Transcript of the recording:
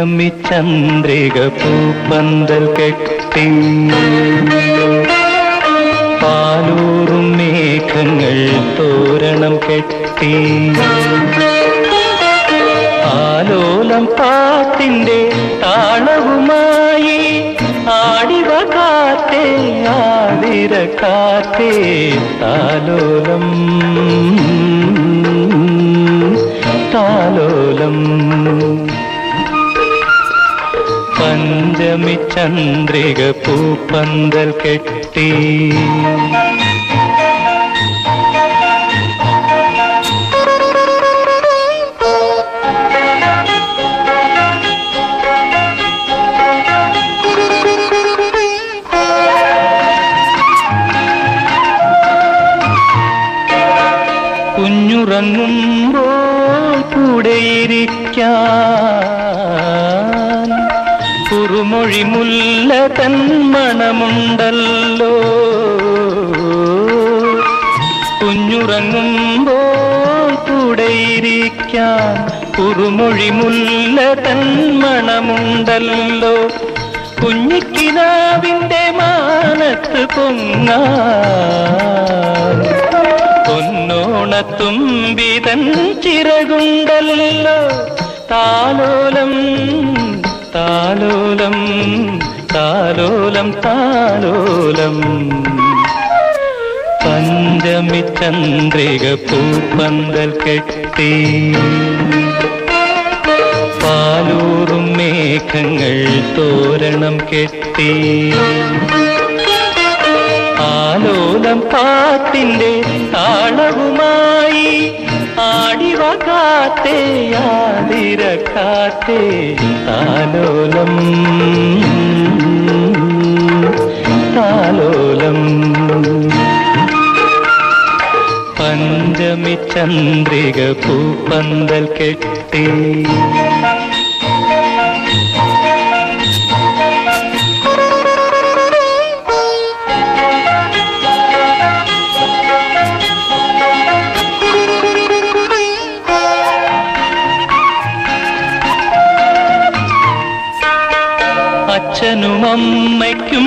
പഞ്ചമി ചന്ദ്രിക പൂപ്പന്തൽ കെട്ടി പാലൂറും മേഘങ്ങൾ തോരണം കെട്ടി ആലോലം പാട്ടിന്റെ താളവുമായി ആടിവ കാറ്റേ ആതിര കാറ്റേ താലോലം താലോലം പഞ്ചമി ചന്ദ്രിക പൂപ്പന്തൽ കെട്ടി കുഞ്ഞുറങ്ങുമ്പോൾ കൂടെയിരിക്കാൻ കുറുമൊഴി മുല്ല തൻ മണമുണ്ടല്ലോ. കുഞ്ഞുറങ്ങുമ്പോൾ കൂടെയിരിക്കാൻ കുറുമൊഴി മുല്ല തൻ മണമുണ്ടല്ലോ. കുഞ്ഞിക്കിനാവിൻ്റെ മാനത്ത് പൊങ്ങാൻ പൊന്നോണത്തുമ്പിതൻ ചിറകുണ്ടല്ലോ. താലോലം താലോലം താലോലം താലോലം പഞ്ചമി ചന്ദ്രിക പൂപ്പന്തൽ കെട്ടി പാലൂറും മേഘങ്ങൾ തോരണം കെട്ടി ആലോലം പാട്ടിന്റെ താളവുമായി ആടിവ കാറ്റേ ആതിര കാറ്റേ താലോലം താലോലം പഞ്ചമി ചന്ദ്രിക പൂപ്പന്തൽ കെട്ടി അച്ഛനും അമ്മയ്ക്കും